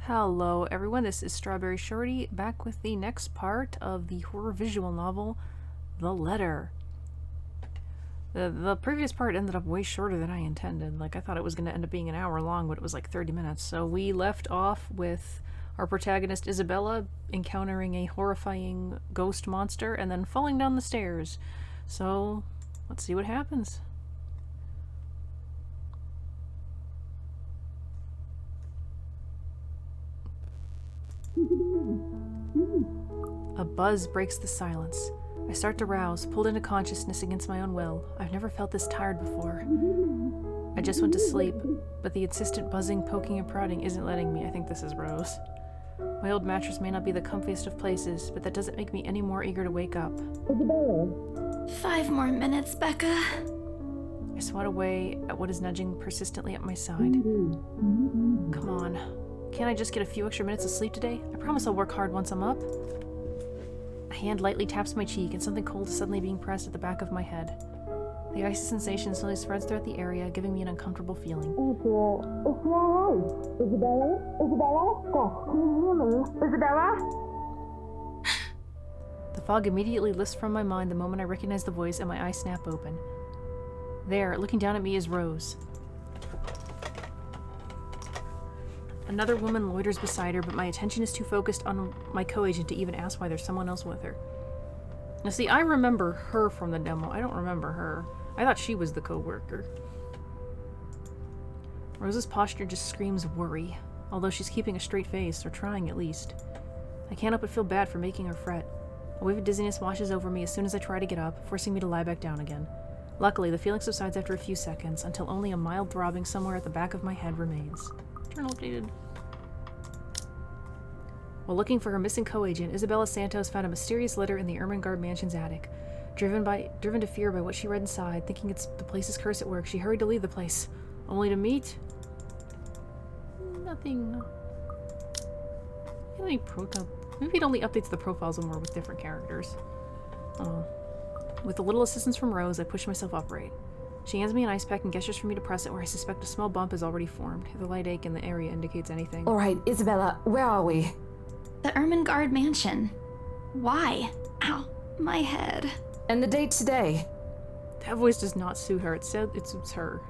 Hello everyone, this is StrawberryShorty, back with the next part of the horror visual novel, The Letter. The previous part ended up way shorter than I intended. Like, I thought it was going to end up being an hour long, but it was like 30 minutes. So we left off with our protagonist Isabella encountering a horrifying ghost monster and then falling down the stairs. So, let's see what happens. A buzz breaks the silence. I start to rouse, pulled into consciousness against my own will. I've never felt this tired before. I just went to sleep, but the insistent buzzing, poking, and prodding isn't letting me. I think this is Rose. My old mattress may not be the comfiest of places, but that doesn't make me any more eager to wake up. 5 more minutes, Becca. I swat away at what is nudging persistently at my side. Come on. Can't I just get a few extra minutes of sleep today? I promise I'll work hard once I'm up. A hand lightly taps my cheek and something cold is suddenly being pressed at the back of my head. The icy sensation slowly spreads throughout the area, giving me an uncomfortable feeling. Isabella? The fog immediately lifts from my mind the moment I recognize the voice and my eyes snap open. There, looking down at me, is Rose. Another woman loiters beside her, but my attention is too focused on my co-agent to even ask why there's someone else with her. Now see, I remember her from the demo. I don't remember her. I thought she was the co-worker. Rose's posture just screams worry, although she's keeping a straight face, or trying at least. I can't help but feel bad for making her fret. A wave of dizziness washes over me as soon as I try to get up, forcing me to lie back down again. Luckily, the feeling subsides after a few seconds, until only a mild throbbing somewhere at the back of my head remains. Journal updated. While looking for her missing co-agent, Isabella Santos found a mysterious letter in the Ermengarde mansion's attic. Driven to fear by what she read inside, thinking it's the place's curse at work, she hurried to leave the place, only to meet... nothing. Maybe it only updates the profiles more with different characters. Oh. With a little assistance from Rose, I push myself upright. She hands me an ice pack and gestures for me to press it where I suspect a small bump has already formed. The light ache in the area indicates anything. Alright, Isabella, where are we? The Ermengarde mansion. Why? Ow, my head. And the date today? That voice does not suit her. It suits her.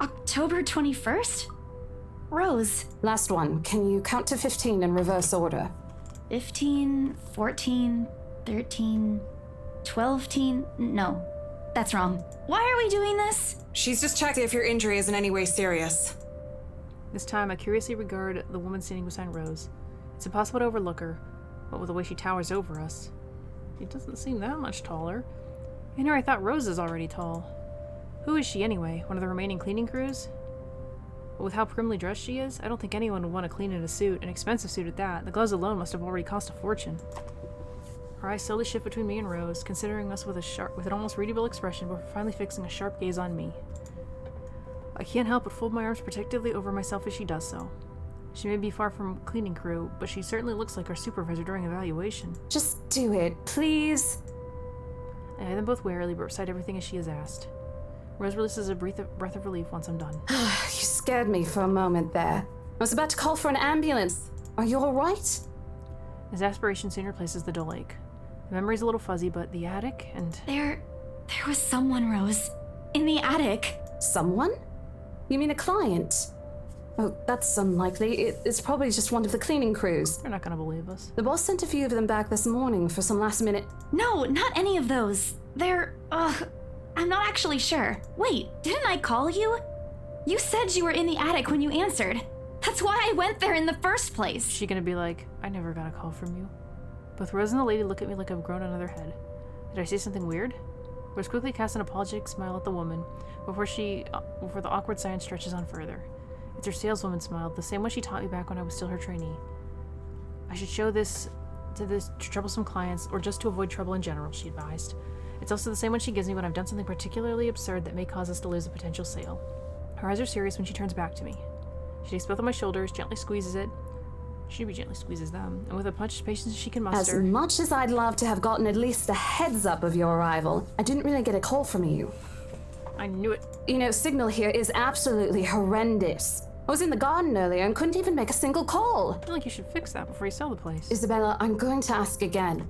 October 21st? Rose. Last one. Can you count to 15 in reverse order? 15, 14, 13, 12-teen. No, that's wrong. Why are we doing this? She's just checking if your injury is in any way serious. This time, I curiously regard the woman standing beside Rose. It's impossible to overlook her, but with the way she towers over us. She doesn't seem that much taller. In her, I thought Rose is already tall. Who is she anyway? One of the remaining cleaning crews? But with how primly dressed she is, I don't think anyone would want to clean in a suit, an expensive suit at that. The gloves alone must have already cost a fortune. Her eyes slowly shift between me and Rose, considering us with an almost readable expression before finally fixing a sharp gaze on me. I can't help but fold my arms protectively over myself as she does so. She may be far from cleaning crew, but she certainly looks like our supervisor during evaluation. Just do it, please. I eye them both warily, but recite everything as she has asked. Rose releases a breath of relief once I'm done. You scared me for a moment there. I was about to call for an ambulance. Are you alright? Exasperation soon replaces the dull ache. The memory's a little fuzzy, but the attic and... There was someone, Rose. In the attic. Someone? You mean a client? Oh, that's unlikely. It's probably just one of the cleaning crews. They're not gonna believe us. The boss sent a few of them back this morning for some last minute... No, not any of those. I'm not actually sure. Wait, didn't I call you? You said you were in the attic when you answered. That's why I went there in the first place. Is she gonna be like, I never got a call from you? Both Rose and the lady look at me like I've grown another head. Did I say something weird? Rose quickly casts an apologetic smile at the woman before the awkward silence stretches on further. It's her saleswoman smile, the same one she taught me back when I was still her trainee. I should show this to troublesome clients, or just to avoid trouble in general, she advised. It's also the same one she gives me when I've done something particularly absurd that may cause us to lose a potential sale. Her eyes are serious when she turns back to me. She takes both of my shoulders, gently squeezes it. She gently squeezes them, and with as much patience as she can muster... As much as I'd love to have gotten at least a heads up of your arrival, I didn't really get a call from you. I knew it. You know, signal here is absolutely horrendous. I was in the garden earlier and couldn't even make a single call. I feel like you should fix that before you sell the place. Isabella, I'm going to ask again.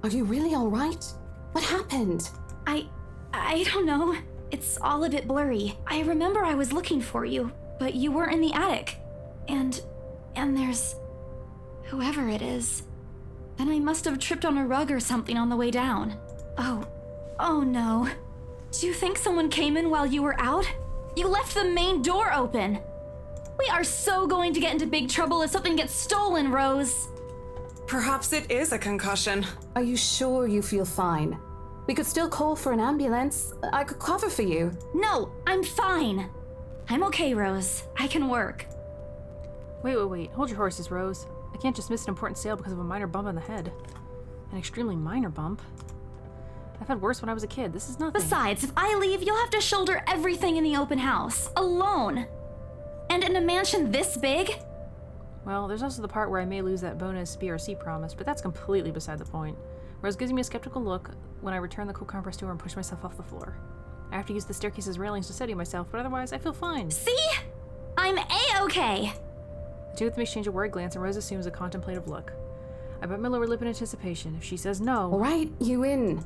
Are you really all right? What happened? I don't know. It's all a bit blurry. I remember I was looking for you, but you weren't in the attic. And there's whoever it is. Then I must have tripped on a rug or something on the way down. Oh no. Do you think someone came in while you were out? You left the main door open. We are so going to get into big trouble if something gets stolen, Rose. Perhaps it is a concussion. Are you sure you feel fine? We could still call for an ambulance. I could cover for you. No, I'm fine. I'm okay, Rose. I can work. Wait. Hold your horses, Rose. I can't just miss an important sale because of a minor bump on the head. An extremely minor bump. I've had worse when I was a kid. This is nothing. Besides, if I leave, you'll have to shoulder everything in the open house. Alone. And in a mansion this big? Well, there's also the part where I may lose that bonus BRC promise, but that's completely beside the point. Rose gives me a skeptical look when I return the cold compress to her and push myself off the floor. I have to use the staircase's railings to steady myself, but otherwise I feel fine. See? I'm A-okay. The two of them exchange a worried glance, and Rose assumes a contemplative look. I bite my lower lip in anticipation. If she says no... All right, you in.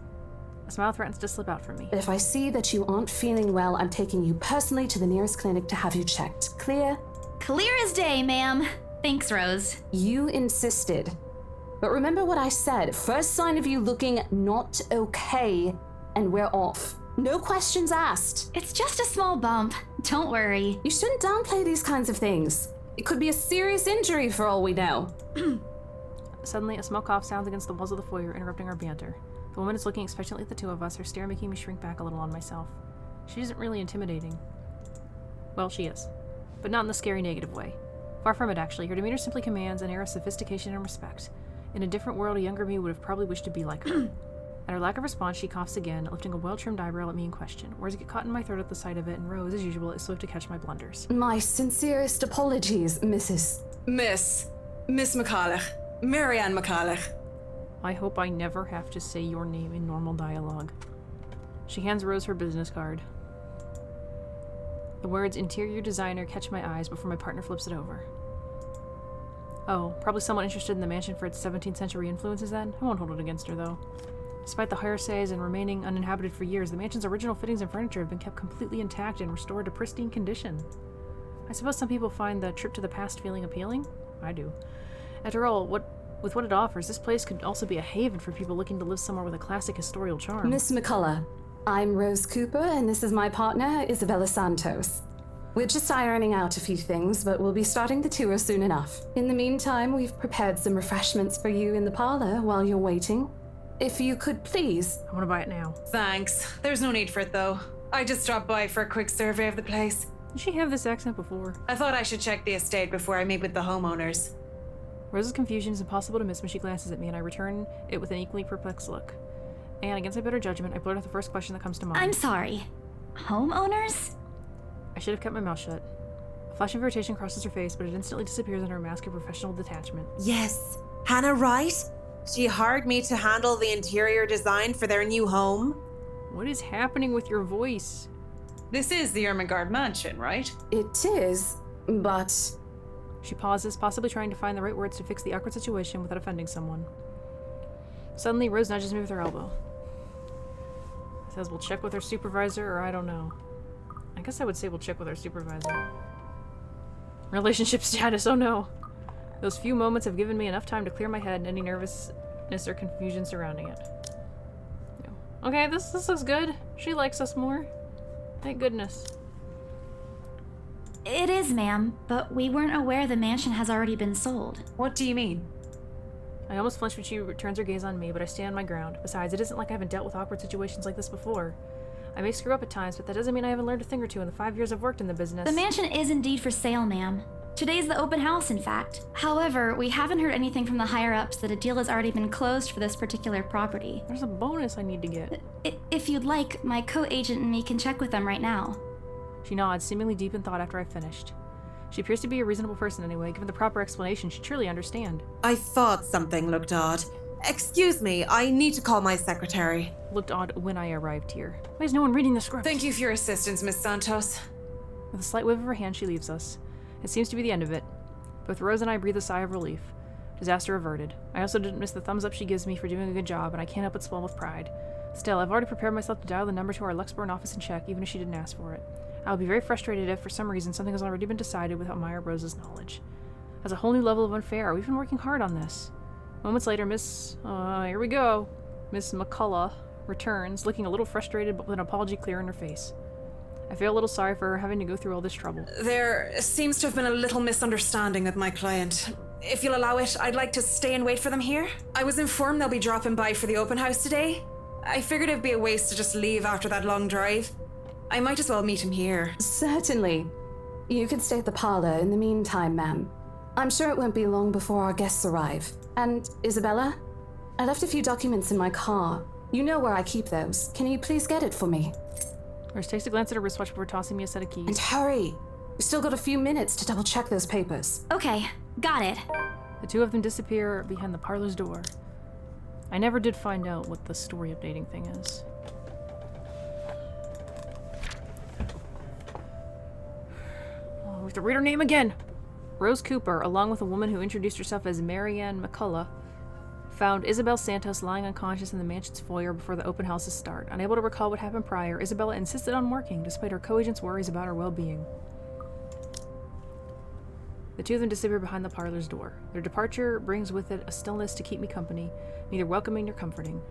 A smile threatens to slip out from me. But if I see that you aren't feeling well, I'm taking you personally to the nearest clinic to have you checked. Clear? Clear as day, ma'am. Thanks, Rose. You insisted. But remember what I said. First sign of you looking not okay, and we're off. No questions asked. It's just a small bump. Don't worry. You shouldn't downplay these kinds of things. It could be a serious injury for all we know. Suddenly, a small cough sounds against the walls of the foyer, interrupting our banter. The woman is looking expectantly at the two of us, her stare making me shrink back a little on myself. She isn't really intimidating. Well, she is. But not in the scary negative way. Far from it, actually. Her demeanor simply commands an air of sophistication and respect. In a different world, a younger me would have probably wished to be like her. At her lack of response, she coughs again, lifting a well-trimmed eyebrow at me in question. Words get caught in my throat at the sight of it, and Rose, as usual, is swift to catch my blunders. My sincerest apologies, Mrs. Miss McCulloch. Marianne McCulloch. I hope I never have to say your name in normal dialogue. She hands Rose her business card. The words interior designer catch my eyes before my partner flips it over. Oh, probably someone interested in the mansion for its 17th century influences then? I won't hold it against her, though. Despite the heresies and remaining uninhabited for years, the mansion's original fittings and furniture have been kept completely intact and restored to pristine condition. I suppose some people find the trip to the past feeling appealing? I do. After all, with what it offers, this place could also be a haven for people looking to live somewhere with a classic historical charm. Miss McCullough, I'm Rose Cooper, and this is my partner, Isabella Santos. We're just ironing out a few things, but we'll be starting the tour soon enough. In the meantime, we've prepared some refreshments for you in the parlor while you're waiting. If you could please... I want to buy it now. Thanks. There's no need for it, though. I just dropped by for a quick survey of the place. Did she have this accent before? I thought I should check the estate before I meet with the homeowners. Rose's confusion is impossible to miss when she glances at me, and I return it with an equally perplexed look. And against my better judgment, I blurt out the first question that comes to mind. I'm sorry. Homeowners? I should have kept my mouth shut. A flash of irritation crosses her face, but it instantly disappears under a mask of professional detachment. Yes. Hannah, right? She hired me to handle the interior design for their new home. What is happening with your voice? This is the Ermengarde mansion, right? It is, but... She pauses, possibly trying to find the right words to fix the awkward situation without offending someone. Suddenly, Rose nudges me with her elbow. Says we'll check with our supervisor, or I don't know. I guess I would say we'll check with our supervisor. Relationship status, oh no. Those few moments have given me enough time to clear my head and any nervousness or confusion surrounding it. Okay, this looks good. She likes us more. Thank goodness. It is, ma'am, but we weren't aware the mansion has already been sold. What do you mean? I almost flinch when she returns her gaze on me, but I stand my ground. Besides, it isn't like I haven't dealt with awkward situations like this before. I may screw up at times, but that doesn't mean I haven't learned a thing or two in the 5 years I've worked in the business. The mansion is indeed for sale, ma'am. Today's the open house, in fact. However, we haven't heard anything from the higher-ups that a deal has already been closed for this particular property. There's a bonus I need to get. If you'd like, my co-agent and me can check with them right now. She nods, seemingly deep in thought after I've finished. She appears to be a reasonable person anyway. Given the proper explanation, she'd surely understand. I thought something looked odd. Excuse me, I need to call my secretary. Looked odd when I arrived here. Why is no one reading the script? Thank you for your assistance, Miss Santos. With a slight wave of her hand, she leaves us. It seems to be the end of it. Both Rose and I breathe a sigh of relief. Disaster averted. I also didn't miss the thumbs up she gives me for doing a good job, and I can't help but swell with pride. Still, I've already prepared myself to dial the number to our Luxburn office and check, even if she didn't ask for it. I'll be very frustrated if, for some reason, something has already been decided without Maya Rose's knowledge. That's a whole new level of unfair. We've been working hard on this. Moments later, here we go. Miss McCullough returns, looking a little frustrated but with an apology clear in her face. I feel a little sorry for her having to go through all this trouble. There seems to have been a little misunderstanding with my client. If you'll allow it, I'd like to stay and wait for them here. I was informed they'll be dropping by for the open house today. I figured it'd be a waste to just leave after that long drive. I might as well meet him here. Certainly. You can stay at the parlor in the meantime, ma'am. I'm sure it won't be long before our guests arrive. And, Isabella, I left a few documents in my car. You know where I keep those. Can you please get it for me? Rose takes a glance at her wristwatch before tossing me a set of keys. And hurry! We've still got a few minutes to double check those papers. Okay, got it. The two of them disappear behind the parlor's door. I never did find out what the story updating thing is. Oh, we have to read her name again! Rose Cooper, along with a woman who introduced herself as Marianne McCullough, found Isabel Santos lying unconscious in the mansion's foyer before the open houses start. Unable to recall what happened prior, Isabella insisted on working, despite her co-agent's worries about her well-being. The two of them disappear behind the parlor's door. Their departure brings with it a stillness to keep me company, neither welcoming nor comforting.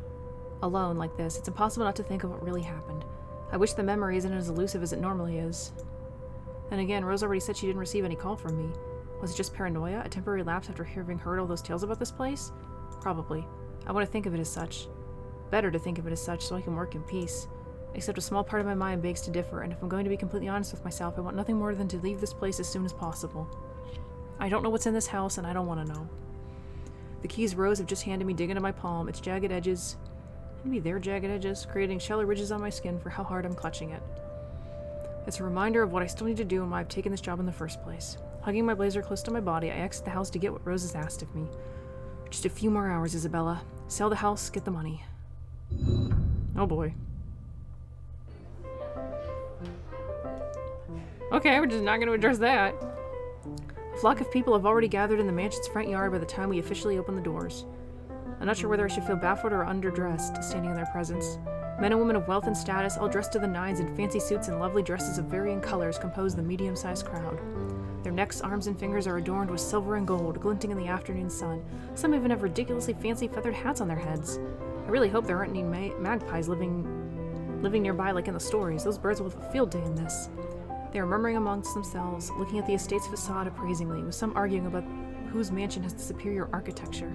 Alone, like this, it's impossible not to think of what really happened. I wish the memory isn't as elusive as it normally is. Then again, Rose already said she didn't receive any call from me. Was it just paranoia, a temporary lapse after having heard all those tales about this place? Probably. I want to think of it as such. Better to think of it as such so I can work in peace. Except a small part of my mind begs to differ, and if I'm going to be completely honest with myself, I want nothing more than to leave this place as soon as possible. I don't know what's in this house, and I don't want to know. The keys Rose have just handed me dig into my palm, its jagged edges, maybe their jagged edges, creating shallow ridges on my skin for how hard I'm clutching it. It's a reminder of what I still need to do and why I've taken this job in the first place. Hugging my blazer close to my body, I exit the house to get what Rose has asked of me. Just a few more hours, Isabella. Sell the house, get the money. Oh boy. Okay, we're just not going to address that. A flock of people have already gathered in the mansion's front yard by the time we officially open the doors. I'm not sure whether I should feel baffled or underdressed standing in their presence. Men and women of wealth and status, all dressed to the nines in fancy suits and lovely dresses of varying colors, compose the medium-sized crowd. Their necks, arms, and fingers are adorned with silver and gold, glinting in the afternoon sun. Some even have ridiculously fancy feathered hats on their heads. I really hope there aren't any magpies living nearby like in the stories. Those birds will have a field day in this. They are murmuring amongst themselves, looking at the estate's facade appraisingly, with some arguing about whose mansion has the superior architecture.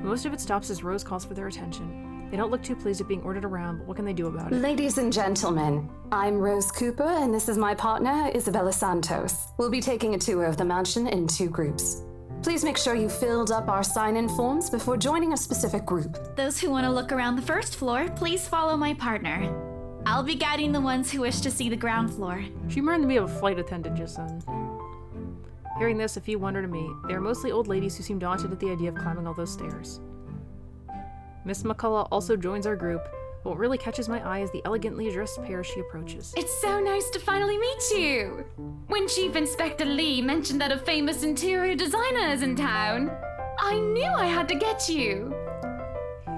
Most of it stops as Rose calls for their attention. They don't look too pleased at being ordered around, but what can they do about it? Ladies and gentlemen, I'm Rose Cooper, and this is my partner, Isabella Santos. We'll be taking a tour of the mansion in 2 groups. Please make sure you filled up our sign-in forms before joining a specific group. Those who want to look around the first floor, please follow my partner. I'll be guiding the ones who wish to see the ground floor. She reminded me of a flight attendant just then. Hearing this, a few wonder to me. They are mostly old ladies who seem daunted at the idea of climbing all those stairs. Miss McCullough also joins our group, but what really catches my eye is the elegantly dressed pair she approaches. It's so nice to finally meet you! When Chief Inspector Lee mentioned that a famous interior designer is in town, I knew I had to get you!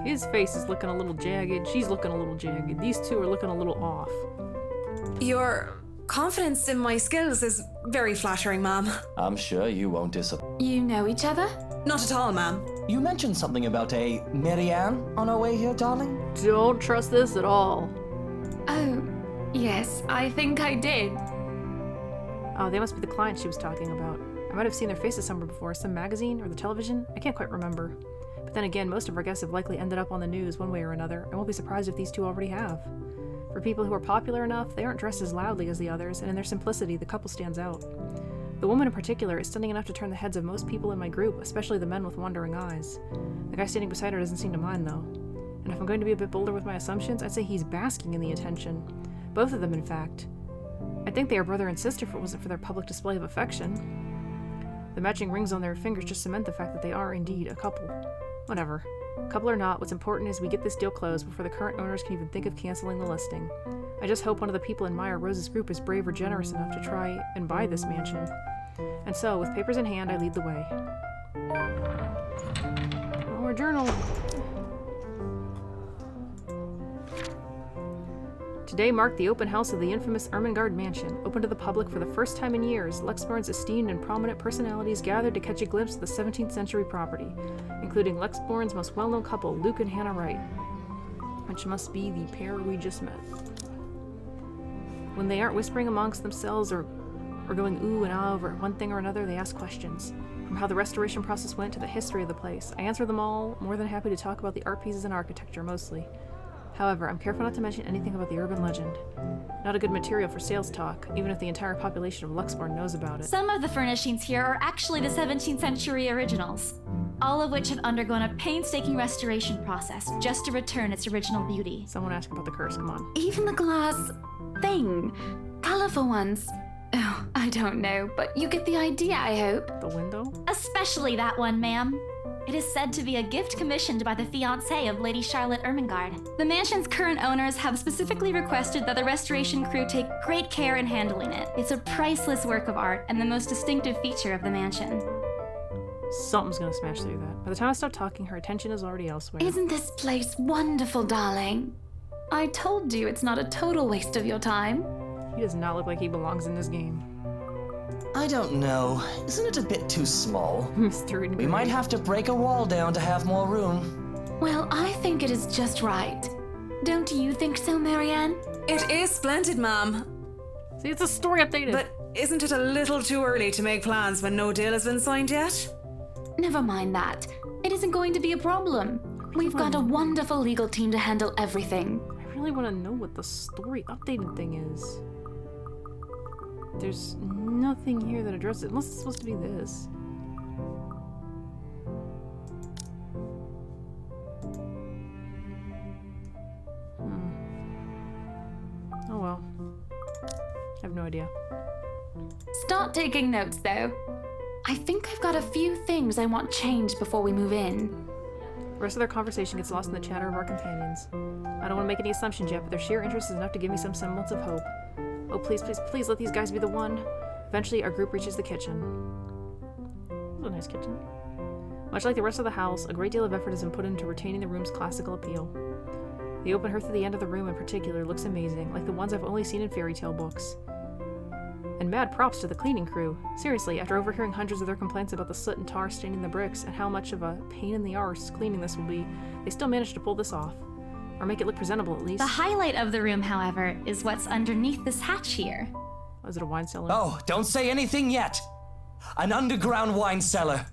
His face is looking a little jagged, she's looking a little jagged. These two are looking a little off. Your confidence in my skills is very flattering, ma'am. I'm sure you won't disappoint. You know each other? Not at all, ma'am. You mentioned something about a Marianne on our way here, darling? Don't trust this at all. Oh, yes, I think I did. Oh, they must be the clients she was talking about. I might have seen their faces somewhere before, some magazine or the television. I can't quite remember. But then again, most of our guests have likely ended up on the news one way or another. I won't be surprised if these two already have. For people who are popular enough, they aren't dressed as loudly as the others, and in their simplicity, the couple stands out. The woman in particular is stunning enough to turn the heads of most people in my group, especially the men with wandering eyes. The guy standing beside her doesn't seem to mind, though. And if I'm going to be a bit bolder with my assumptions, I'd say he's basking in the attention. Both of them, in fact. I'd think they are brother and sister if it wasn't for their public display of affection. The matching rings on their fingers just cement the fact that they are indeed a couple. Whatever. Couple or not, what's important is we get this deal closed before the current owners can even think of canceling the listing. I just hope one of the people in Maya Rose's group is brave or generous enough to try and buy this mansion. And so, with papers in hand, I lead the way. More journal. Today marked the open house of the infamous Ermengarde Mansion. Open to the public for the first time in years, Lexborn's esteemed and prominent personalities gathered to catch a glimpse of the 17th century property, including Lexborn's most well-known couple, Luke and Hannah Wright, which must be the pair we just met. When they aren't whispering amongst themselves or going ooh and ah over one thing or another, they ask questions. From how the restoration process went to the history of the place. I answer them all, more than happy to talk about the art pieces and architecture, mostly. However, I'm careful not to mention anything about the urban legend. Not a good material for sales talk, even if the entire population of Luxborn knows about it. Some of the furnishings here are actually the 17th century originals, all of which have undergone a painstaking restoration process just to return its original beauty. Someone asked about the curse, come on. Even the glass thing. Colorful ones. Oh, I don't know, but you get the idea, I hope. The window? Especially that one, ma'am. It is said to be a gift commissioned by the fiancé of Lady Charlotte Ermengarde. The mansion's current owners have specifically requested that the restoration crew take great care in handling it. It's a priceless work of art and the most distinctive feature of the mansion. Something's gonna smash through that. By the time I stop talking, her attention is already elsewhere. Isn't this place wonderful, darling? I told you it's not a total waste of your time. He does not look like he belongs in this game. I don't know. Isn't it a bit too small? Mr. We might have to break a wall down to have more room. Well, I think it is just right. Don't you think so, Marianne? It is splendid, ma'am. See, it's a story updated. But isn't it a little too early to make plans when no deal has been signed yet? Never mind that. It isn't going to be a problem. We've got a wonderful legal team to handle everything. I really want to know what the story updated thing is. There's nothing here that addresses it, unless it's supposed to be this. Oh well. I have no idea. Start taking notes, though. I think I've got a few things I want changed before we move in. The rest of their conversation gets lost in the chatter of our companions. I don't want to make any assumptions yet, but their sheer interest is enough to give me some semblance of hope. Oh, please, please, please let these guys be the one. Eventually, our group reaches the kitchen. It's a nice kitchen. Much like the rest of the house, a great deal of effort has been put into retaining the room's classical appeal. The open hearth at the end of the room in particular looks amazing, like the ones I've only seen in fairy tale books. And mad props to the cleaning crew. Seriously, after overhearing hundreds of their complaints about the soot and tar staining the bricks and how much of a pain in the arse cleaning this will be, they still managed to pull this off. Or make it look presentable, at least. The highlight of the room, however, is what's underneath this hatch here. Oh, is it a wine cellar? Oh, don't say anything yet! An underground wine cellar!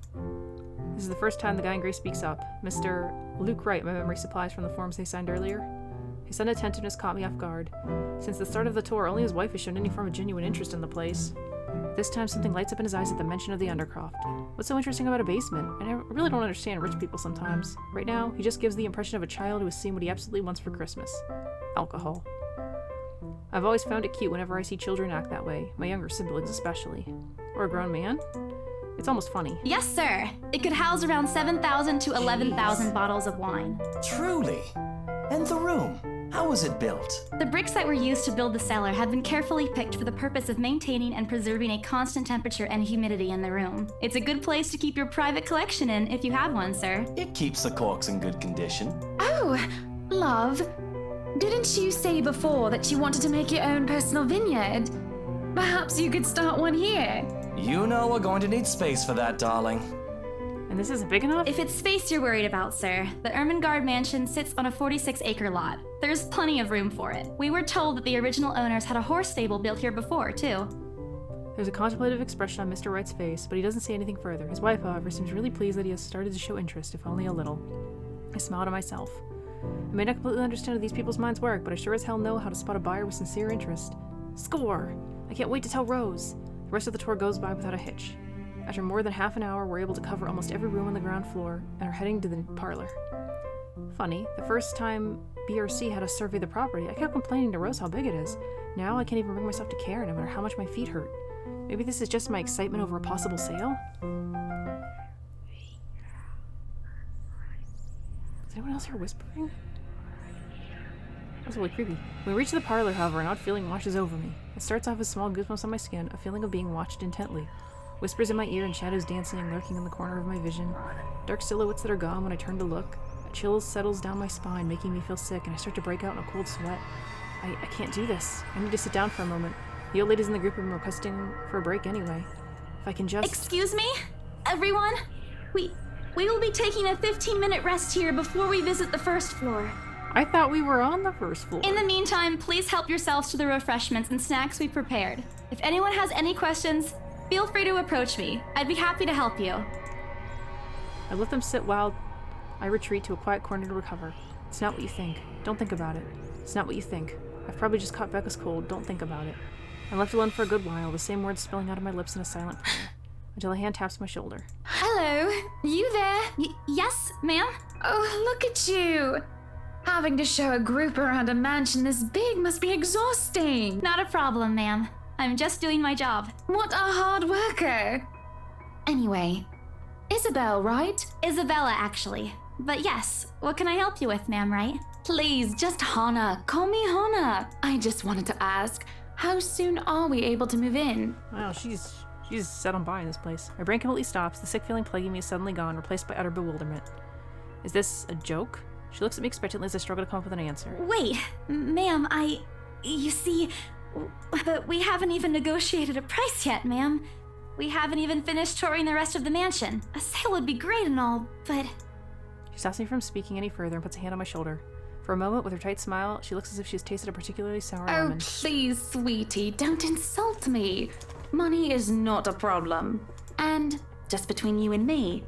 This is the first time the guy in gray speaks up. Mr. Luke Wright, my memory supplies from the forms they signed earlier. His sudden attentiveness caught me off guard. Since the start of the tour, only his wife has shown any form of genuine interest in the place. This time, something lights up in his eyes at the mention of the Undercroft. What's so interesting about a basement? I really don't understand rich people sometimes. Right now, he just gives the impression of a child who has seen what he absolutely wants for Christmas. Alcohol. I've always found it cute whenever I see children act that way, my younger siblings especially. Or a grown man. It's almost funny. Yes, sir. It could house around 7,000 to 11,000 bottles of wine. Truly? And the room? How was it built? The bricks that were used to build the cellar have been carefully picked for the purpose of maintaining and preserving a constant temperature and humidity in the room. It's a good place to keep your private collection in if you have one, sir. It keeps the corks in good condition. Oh, love. Didn't you say before that you wanted to make your own personal vineyard? Perhaps you could start one here. You know we're going to need space for that, darling. And this isn't big enough? If it's space you're worried about, sir, the Ermengarde Mansion sits on a 46-acre lot. There's plenty of room for it. We were told that the original owners had a horse stable built here before, too. There's a contemplative expression on Mr. Wright's face, but he doesn't say anything further. His wife, however, seems really pleased that he has started to show interest, if only a little. I smile to myself. I may not completely understand how these people's minds work, but I sure as hell know how to spot a buyer with sincere interest. Score! I can't wait to tell Rose. The rest of the tour goes by without a hitch. After more than half an hour, we're able to cover almost every room on the ground floor and are heading to the parlor. Funny, the first time BRC had us survey the property, I kept complaining to Rose how big it is. Now I can't even bring myself to care, no matter how much my feet hurt. Maybe this is just my excitement over a possible sale? Is anyone else here whispering? That's really creepy. When we reach the parlor, however, an odd feeling washes over me. It starts off as small goosebumps on my skin, a feeling of being watched intently. Whispers in my ear and shadows dancing, lurking in the corner of my vision. Dark silhouettes that are gone when I turn to look. A chill settles down my spine, making me feel sick, and I start to break out in a cold sweat. I can't do this. I need to sit down for a moment. The old ladies in the group have been requesting for a break anyway. If I can just... Excuse me? Everyone? We will be taking a 15-minute rest here before we visit the first floor. I thought we were on the first floor. In the meantime, please help yourselves to the refreshments and snacks we've prepared. If anyone has any questions, feel free to approach me. I'd be happy to help you. I let them sit while I retreat to a quiet corner to recover. It's not what you think. Don't think about it. It's not what you think. I've probably just caught Becca's cold. Don't think about it. I'm left alone for a good while, the same words spilling out of my lips in a silent prayer, until a hand taps my shoulder. Hello, you there? Yes, ma'am? Oh, look at you. Having to show a group around a mansion this big must be exhausting. Not a problem, ma'am. I'm just doing my job. What a hard worker. Anyway, Isabel, right? Isabella, actually. But yes, what can I help you with, ma'am, right? Please, just Hannah. Call me Hannah. I just wanted to ask, how soon are we able to move in? Wow, she's set on buying this place. My brain completely stops. The sick feeling plaguing me is suddenly gone, replaced by utter bewilderment. Is this a joke? She looks at me expectantly as I struggle to come up with an answer. Wait, ma'am, you see, but we haven't even negotiated a price yet, ma'am. We haven't even finished touring the rest of the mansion. A sale would be great and all, but... She stops me from speaking any further and puts a hand on my shoulder. For a moment, with her tight smile, she looks as if she's tasted a particularly sour Oh, lemon. please, sweetie, don't insult me. Money is not a problem. And, just between you and me,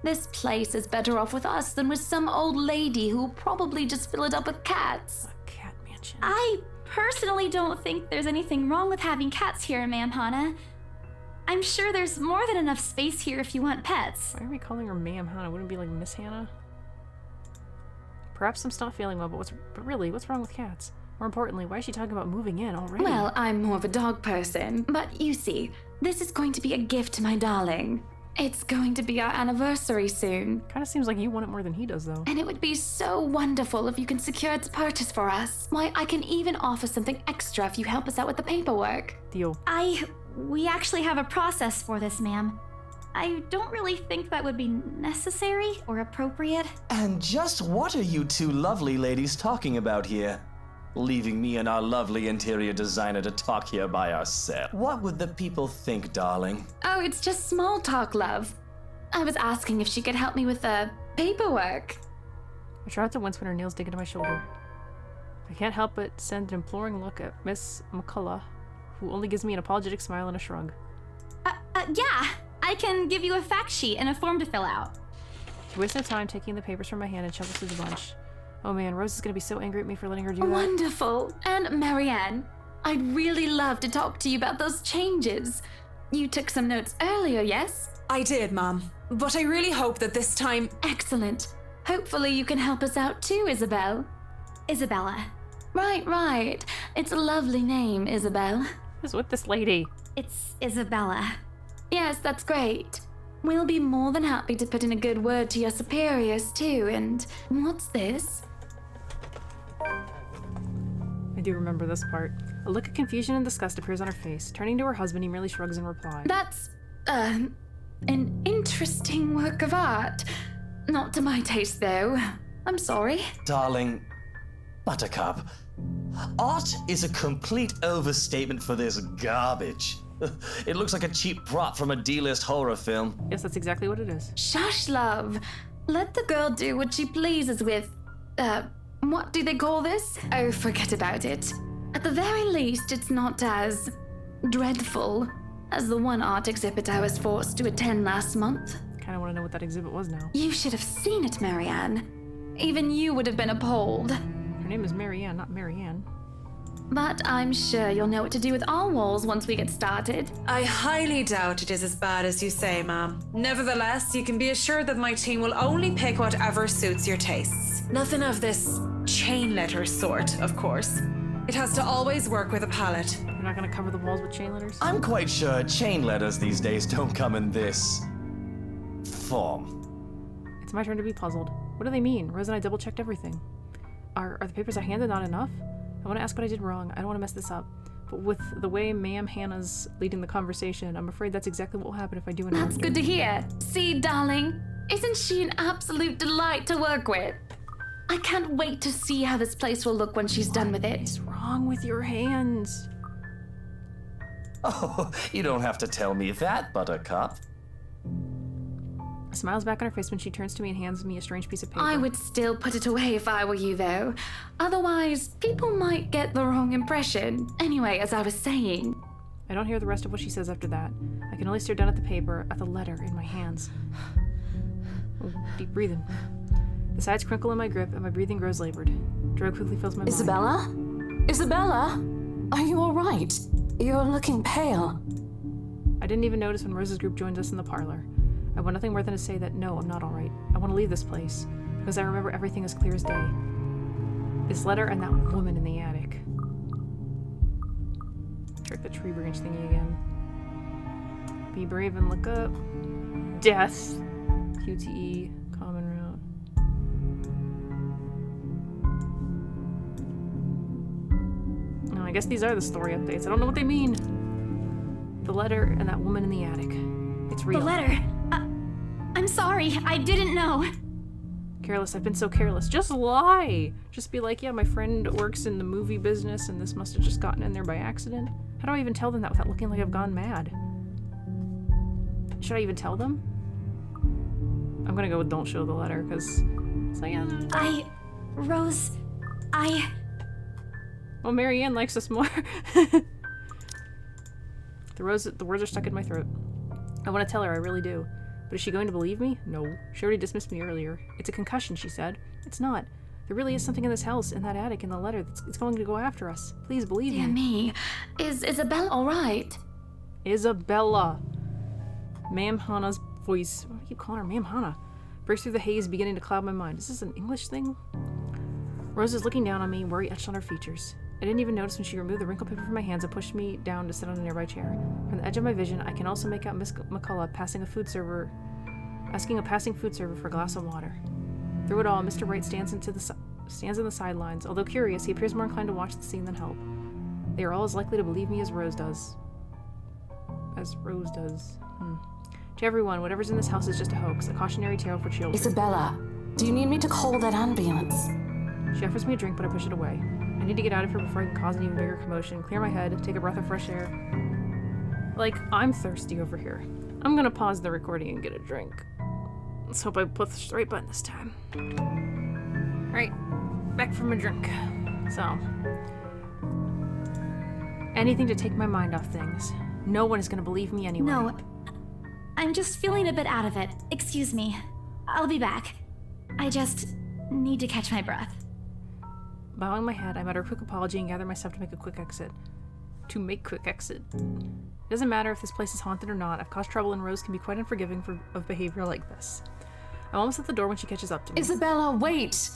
this place is better off with us than with some old lady who'll probably just fill it up with cats. A cat mansion. I personally don't think there's anything wrong with having cats here, ma'am Hannah. I'm sure there's more than enough space here if you want pets. Why are we calling her Ma'am Hannah? Wouldn't it be like Miss Hannah? Perhaps I'm still not feeling well, but really, what's wrong with cats? More importantly, why is she talking about moving in already? Well, I'm more of a dog person, but you see, this is going to be a gift to my darling. It's going to be our anniversary soon, Kind of seems like you want it more than he does, though. and it would be so wonderful if you can secure its purchase for us. Why, I can even offer something extra if you help us out with the paperwork. Deal. We actually have a process for this, ma'am. I don't really think that would be necessary or appropriate. And just what are you two lovely ladies talking about here? Leaving me and our lovely interior designer to talk here by ourselves. What would the people think, darling? Oh, it's just small talk, love. I was asking if she could help me with the paperwork. I try not to wince when her nails dig into my shoulder. I can't help but send an imploring look at Miss McCullough, who only gives me an apologetic smile and a shrug. Yeah, I can give you a fact sheet and a form to fill out. She wastes no time taking the papers from my hand and shovels through the bunch. Oh man, Rose is gonna be so angry at me for letting her do that. Wonderful. And Marianne, I'd really love to talk to you about those changes. You took some notes earlier, yes? I did, Mom. But I really hope that this time... Excellent. Hopefully you can help us out too, Isabel. Isabella. Right. It's a lovely name, Isabel. Who's with this lady? It's Isabella. Yes, that's great. We'll be more than happy to put in a good word to your superiors too, and what's this? I do remember this part. A look of confusion and disgust appears on her face. Turning to her husband, he merely shrugs in reply. That's, an interesting work of art. Not to my taste, though. I'm sorry. Darling, Buttercup, art is a complete overstatement for this garbage. It looks like a cheap prop from a D-list horror film. Yes, that's exactly what it is. Shush, love. Let the girl do what she pleases with, what do they call this? Oh, forget about it. At the very least, it's not as dreadful as the one art exhibit I was forced to attend last month. Kinda wanna know what that exhibit was now. You should have seen it, Marianne. Even you would have been appalled. Her name is Marianne, not Marianne. But I'm sure you'll know what to do with our walls once we get started. I highly doubt it is as bad as you say, Ma'am. Nevertheless, you can be assured that my team will only pick whatever suits your tastes. Nothing of this chain letter sort, of course. It has to always work with a palette. You're not gonna cover the walls with chain letters? I'm quite sure chain letters these days don't come in this form. It's my turn to be puzzled. What do they mean? Rose and I double-checked everything. Are the papers I handed not enough? I want to ask what I did wrong. I don't want to mess this up. But with the way Ma'am Hannah's leading the conversation, I'm afraid that's exactly what will happen if I do interrupt That's her. good to hear. See, darling, isn't she an absolute delight to work with? I can't wait to see how this place will look when she's done with it. What's wrong with your hands? Oh, you don't have to tell me that, Buttercup. A smile's back on her face when she turns to me and hands me a strange piece of paper. I would still put it away if I were you, though. Otherwise, people might get the wrong impression. Anyway, as I was saying... I don't hear the rest of what she says after that. I can only stare down at the paper, at the letter in my hands. Oh, deep breathing. The sides crinkle in my grip and my breathing grows labored. Dread quickly fills my mind. Isabella? Isabella? Are you all right? You're looking pale. I didn't even notice when Rose's group joined us in the parlor. I want nothing more than to say that no, I'm not all right. I want to leave this place, because I remember everything as clear as day. This letter and that woman in the attic. Check the tree branch thingy again. Be brave and look up. Death. QTE. Common route. Oh, I guess these are the story updates. I don't know what they mean. The letter and that woman in the attic. It's real. The letter. I'm sorry, I didn't know. Careless, I've been so careless. Just lie! Just be like, yeah, my friend works in the movie business and this must have just gotten in there by accident. How do I even tell them that without looking like I've gone mad? Should I even tell them? I'm gonna go with don't show the letter, because it's like, Rose, well, Marianne likes us more. The words are stuck in my throat. I want to tell her, I really do. But is she going to believe me? No. She already dismissed me earlier. It's a concussion, she said. It's not. There really is something in this house, in that attic, in the letter, it's going to go after us. Please believe Dear me. me. Is Isabella all right? Isabella. Ma'am Hannah's voice. Why do I keep calling her Ma'am Hannah? Breaks through the haze, beginning to cloud my mind. Is this an English thing? Rose is looking down on me, worry etched on her features. I didn't even notice when she removed the wrinkled paper from my hands and pushed me down to sit on a nearby chair. From the edge of my vision, I can also make out Miss McCullough asking a passing food server for a glass of water. Through it all, Mr. Wright stands in the sidelines. Although curious, he appears more inclined to watch the scene than help. They are all as likely to believe me as Rose does. To everyone, whatever's in this house is just a hoax, a cautionary tale for children. Isabella, do you need me to call that ambulance? She offers me a drink, but I push it away. I need to get out of here before I can cause an even bigger commotion, clear my head, take a breath of fresh air. Like, I'm thirsty over here. I'm gonna pause the recording and get a drink. Let's hope I put the right button this time. Right, back from a drink. So, anything to take my mind off things. No one is gonna believe me anyway. No, I'm just feeling a bit out of it. Excuse me. I'll be back. I just need to catch my breath. Bowing my head, I mutter a quick apology and gather myself to make quick exit. It doesn't matter if this place is haunted or not. I've caused trouble and Rose can be quite unforgiving of behavior like this. I'm almost at the door when she catches up to me. Isabella, wait!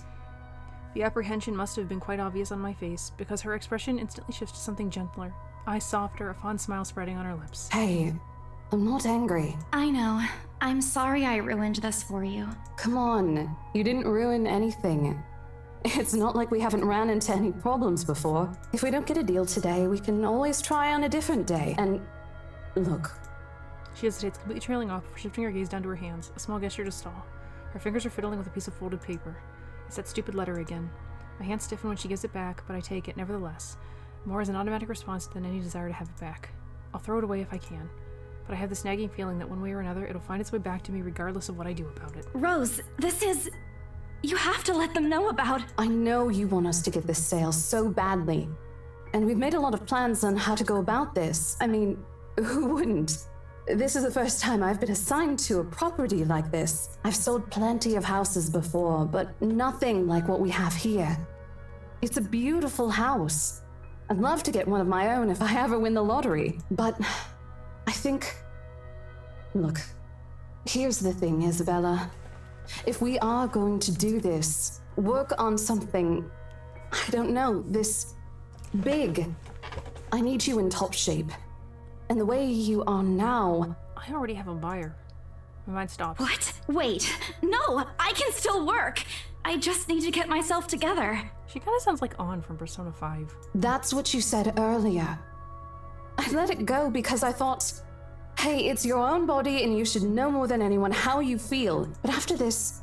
The apprehension must have been quite obvious on my face, because her expression instantly shifts to something gentler, eyes softer, a fond smile spreading on her lips. Hey, I'm not angry. I know. I'm sorry I ruined this for you. Come on, you didn't ruin anything. It's not like we haven't ran into any problems before. If we don't get a deal today, we can always try on a different day. And look. She hesitates, completely trailing off, shifting her gaze down to her hands, a small gesture to stall. Her fingers are fiddling with a piece of folded paper. It's that stupid letter again. My hands stiffen when she gives it back, but I take it nevertheless, more as an automatic response than any desire to have it back. I'll throw it away if I can, but I have this nagging feeling that one way or another it'll find its way back to me regardless of what I do about it. Rose, this is... You have to let them know about... I know you want us to get this sale so badly. And we've made a lot of plans on how to go about this. I mean, who wouldn't? This is the first time I've been assigned to a property like this. I've sold plenty of houses before, but nothing like what we have here. It's a beautiful house. I'd love to get one of my own if I ever win the lottery. But I think... Look, here's the thing, Isabella. If we are going to do this, work on something, I don't know, this big, I need you in top shape. And the way you are now... I already have a buyer. My mind stops. What? Wait. No, I can still work. I just need to get myself together. She kind of sounds like On from Persona 5. That's what you said earlier. I let it go because I thought, hey, it's your own body and you should know more than anyone how you feel. But after this,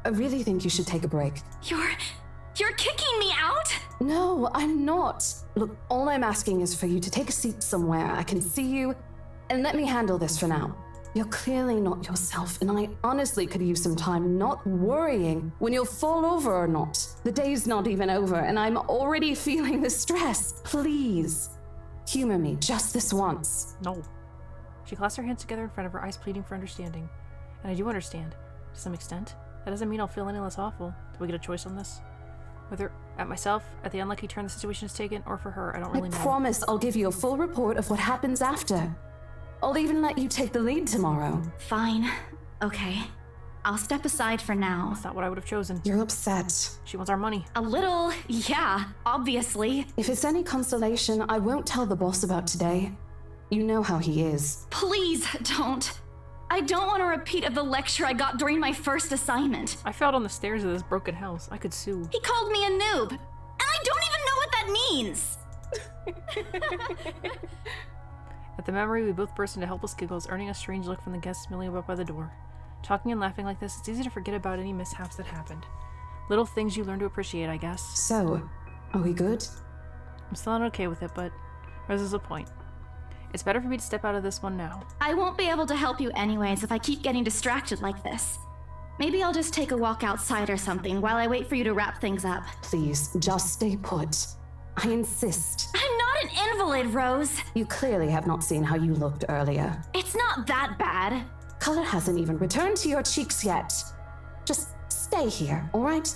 I really think you should take a break. You're kicking me out? No, I'm not. Look, all I'm asking is for you to take a seat somewhere I can see you, and let me handle this for now. You're clearly not yourself, and I honestly could use some time not worrying when you'll fall over or not. The day's not even over, and I'm already feeling the stress. Please, humor me just this once. No. She clasped her hands together in front of her, eyes pleading for understanding. And I do understand, to some extent. That doesn't mean I'll feel any less awful. Do we get a choice on this? Whether at myself, at the unlucky turn the situation has taken, or for her, I don't really know. I promise I'll give you a full report of what happens after. I'll even let you take the lead tomorrow. Fine. Okay. I'll step aside for now. That's not what I would have chosen. You're upset. She wants our money. A little, yeah, obviously. If it's any consolation, I won't tell the boss about today. You know how he is. Please don't. I don't want a repeat of the lecture I got during my first assignment. I fell down the stairs of this broken house. I could sue. He called me a noob, and I don't even know what that means. At the memory, we both burst into helpless giggles, earning a strange look from the guests milling about by the door. Talking and laughing like this, it's easy to forget about any mishaps that happened. Little things you learn to appreciate, I guess. So, are we good? I'm still not okay with it, but there's a point. It's better for me to step out of this one now. I won't be able to help you anyways if I keep getting distracted like this. Maybe I'll just take a walk outside or something while I wait for you to wrap things up. Please, just stay put. I insist. I'm not an invalid, Rose. You clearly have not seen how you looked earlier. It's not that bad. Color hasn't even returned to your cheeks yet. Just stay here, all right?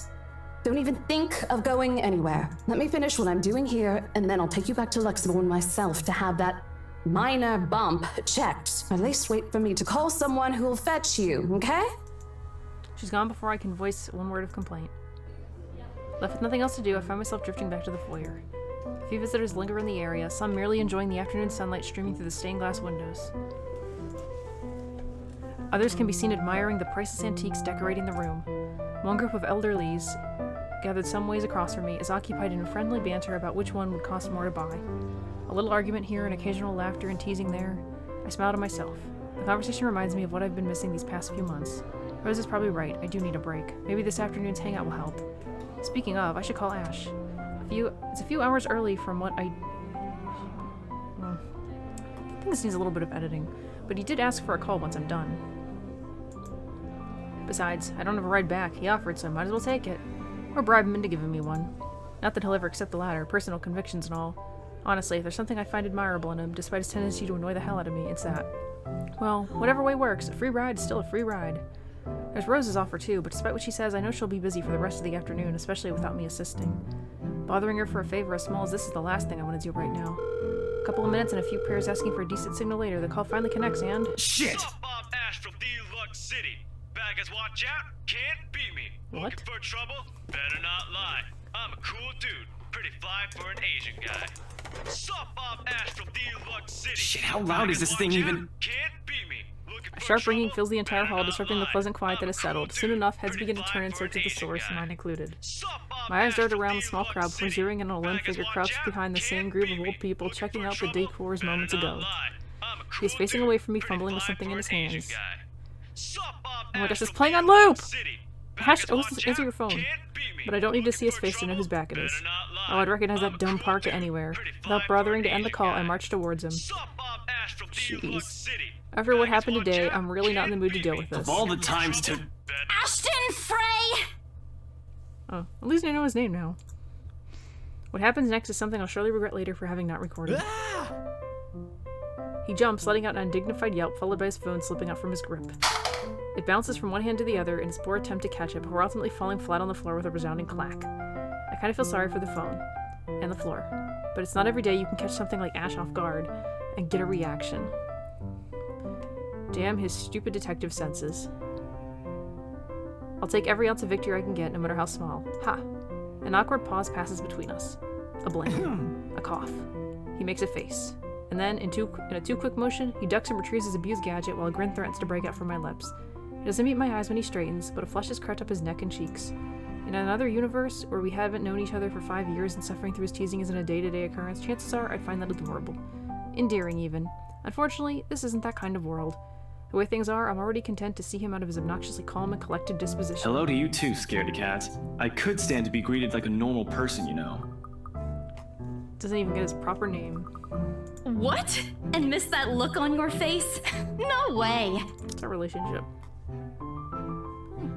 Don't even think of going anywhere. Let me finish what I'm doing here, and then I'll take you back to Luxembourg myself to have that minor bump checked. At least wait for me to call someone who'll fetch you, okay? She's gone before I can voice one word of complaint. Left with nothing else to do, I find myself drifting back to the foyer. A few visitors linger in the area, some merely enjoying the afternoon sunlight streaming through the stained glass windows. Others can be seen admiring the priceless antiques decorating the room. One group of elderlies, gathered some ways across from me, is occupied in friendly banter about which one would cost more to buy. A little argument here, and occasional laughter and teasing there. I smile to myself. The conversation reminds me of what I've been missing these past few months. Rose is probably right, I do need a break. Maybe this afternoon's hangout will help. Speaking of, I should call Ash. It's a few hours early from what I think this needs a little bit of editing, but he did ask for a call once I'm done. Besides, I don't have a ride back. He offered, so I might as well take it. Or bribe him into giving me one. Not that he'll ever accept the latter, personal convictions and all. Honestly, if there's something I find admirable in him, despite his tendency to annoy the hell out of me, it's that. Well, whatever way works, a free ride is still a free ride. There's Rose's offer too, but despite what she says, I know she'll be busy for the rest of the afternoon, especially without me assisting. Bothering her for a favor as small as this is the last thing I want to do right now. A couple of minutes and a few prayers asking for a decent signal later, the call finally connects and... Shit! Sup, Bob Ash from Deluxe City. Baggers watch out, can't beat me. What? Looking for trouble? Better not lie. I'm a cool dude, pretty fly for an Asian guy. Sup, Bob Ash from Deluxe City. Shit, how loud is this thing even? Can't beat me. A sharp ringing fills the entire hall, disrupting the pleasant quiet that has settled. Soon enough, heads begin to turn in search of the source, mine included. My eyes dart around the small crowd before zeroing in on a lone figure crouched behind the same group of old people checking out the decors moments ago. He is facing away from me, fumbling with something in his hands. Oh my gosh, it's playing on loop! Ash, answer your phone. But I don't need to see his face to know whose back it is. Oh, I'd recognize that dumb parka anywhere. Without bothering to end the call, I march towards him. Jeez. After what happened today, I'm really not in the mood to deal with this. Of all the times to... Ashton Frey! Oh, at least I know his name now. What happens next is something I'll surely regret later for having not recorded. He jumps, letting out an undignified yelp, followed by his phone slipping out from his grip. It bounces from one hand to the other in its poor attempt to catch it, before ultimately falling flat on the floor with a resounding clack. I kind of feel sorry for the phone. And the floor. But it's not every day you can catch something like Ash off guard and get a reaction. Damn his stupid detective senses. I'll take every ounce of victory I can get, no matter how small. Ha! An awkward pause passes between us. A blink. A cough. He makes a face. And then, in a too-quick motion, he ducks and retrieves his abused gadget while a grin threatens to break out from my lips. He doesn't meet my eyes when he straightens, but a flush has crept up his neck and cheeks. In another universe, where we haven't known each other for 5 years and suffering through his teasing isn't a day-to-day occurrence, chances are I'd find that adorable. endearing even. Unfortunately, this isn't that kind of world. The way things are, I'm already content to see him out of his obnoxiously calm and collected disposition. Hello to you too, scaredy cat. I could stand to be greeted like a normal person, you know. Doesn't even get his proper name. What? And miss that look on your face? No way. It's our relationship.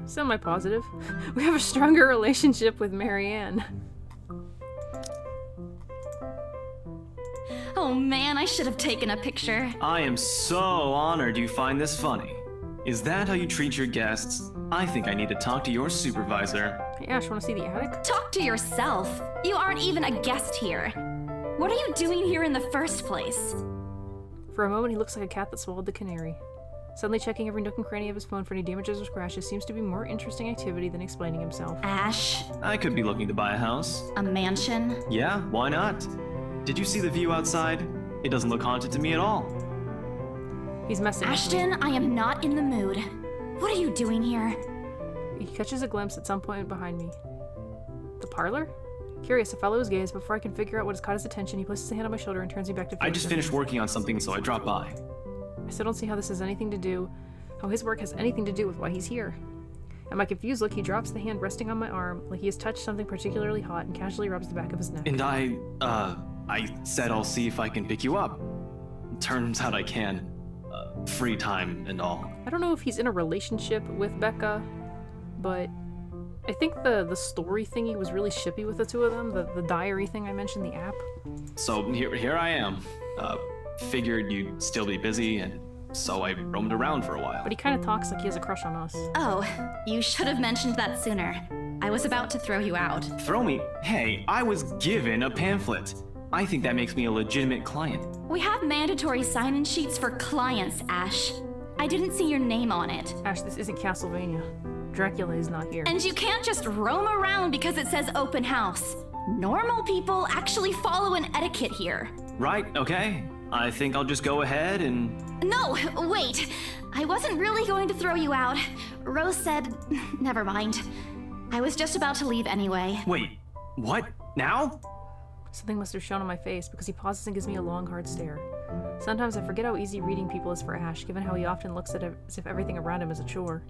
Semi-positive. We have a stronger relationship with Marianne. Oh man, I should have taken a picture. I am so honored you find this funny. Is that how you treat your guests? I think I need to talk to your supervisor. Hey Ash, wanna see the attic? Talk to yourself. You aren't even a guest here. What are you doing here in the first place? For a moment, he looks like a cat that swallowed the canary. Suddenly checking every nook and cranny of his phone for any damages or scratches seems to be more interesting activity than explaining himself. Ash, I could be looking to buy a house. a mansion? Yeah, why not? Did you see the view outside? It doesn't look haunted to me at all. He's messing with me. Ashton, I am not in the mood. What are you doing here? He catches a glimpse at some point behind me. The parlor? Curious, I follow his gaze. Before I can figure out what has caught his attention, he places a hand on my shoulder and turns me back to face I just him. finished working on something, so I dropped by. I still don't see how this has anything to do, how his work has anything to do with why he's here. At my confused look, he drops the hand resting on my arm, like he has touched something particularly hot, and casually rubs the back of his neck. And I said I'll see if I can pick you up. Turns out I can. Free time and all. I don't know if he's in a relationship with Becca, but I think the story thingy was really shippy with the two of them, the diary thing I mentioned, the app. So here I am. Figured you'd still be busy, and so I roamed around for a while. But he kind of talks like he has a crush on us. Oh, you should have mentioned that sooner. I was about to throw you out. Throw me? Hey, I was given a pamphlet. I think that makes me a legitimate client. We have mandatory sign-in sheets for clients, Ash. I didn't see your name on it. Ash, this isn't Castlevania. Dracula is not here. And you can't just roam around because it says open house. Normal people actually follow an etiquette here. Right, okay. I think I'll just go ahead and... No, wait. I wasn't really going to throw you out. Rose said, never mind. I was just about to leave anyway. Wait, what? Now? Something must have shown on my face because he pauses and gives me a long, hard stare. Sometimes I forget how easy reading people is for Ash, given how he often looks at it as if everything around him is a chore.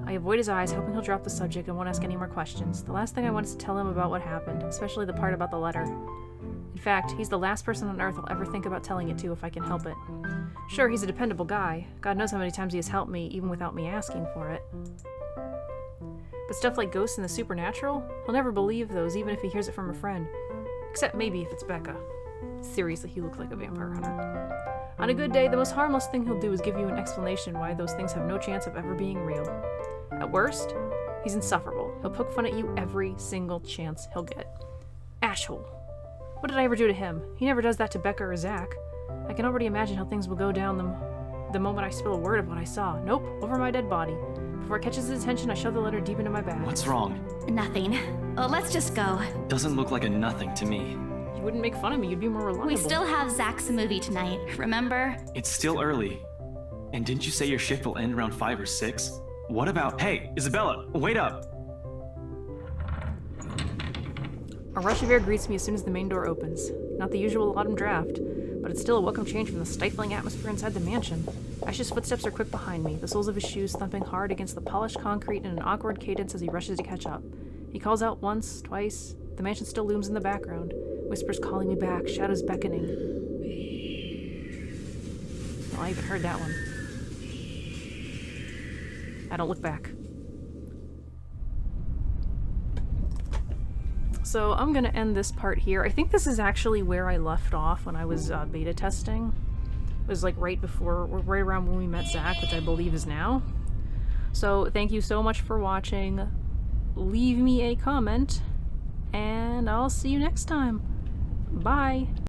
I avoid his eyes, hoping he'll drop the subject and won't ask any more questions. The last thing I want is to tell him about what happened, especially the part about the letter. In fact, he's the last person on Earth I'll ever think about telling it to if I can help it. Sure, he's a dependable guy. God knows how many times he has helped me, even without me asking for it. But stuff like ghosts and the supernatural? He'll never believe those, even if he hears it from a friend. Except maybe if it's Becca. Seriously, he looks like a vampire hunter. On a good day, the most harmless thing he'll do is give you an explanation why those things have no chance of ever being real. At worst, he's insufferable. He'll poke fun at you every single chance he'll get. Ashhole. What did I ever do to him? He never does that to Becca or Zach. I can already imagine how things will go down the moment I spill a word of what I saw. Nope, over my dead body. Before it catches his attention, I shove the letter deep into my bag. What's wrong? Nothing. Well, let's just go. Doesn't look like a nothing to me. You wouldn't make fun of me, you'd be more reliable. We still have Zach's movie tonight, remember? It's still early. And didn't you say your shift will end around 5 or 6? What about... Hey, Isabella, wait up! A rush of air greets me as soon as the main door opens. Not the usual autumn draft, but it's still a welcome change from the stifling atmosphere inside the mansion. Ash's footsteps are quick behind me, the soles of his shoes thumping hard against the polished concrete in an awkward cadence as he rushes to catch up. He calls out once, twice. The mansion still looms in the background, whispers calling me back, shadows beckoning. Oh, I even heard that one. I don't look back. So I'm gonna end this part here. I think this is actually where I left off when I was beta testing. It was like right around when we met Zach, which I believe is now. So thank you so much for watching. Leave me a comment, and I'll see you next time. Bye.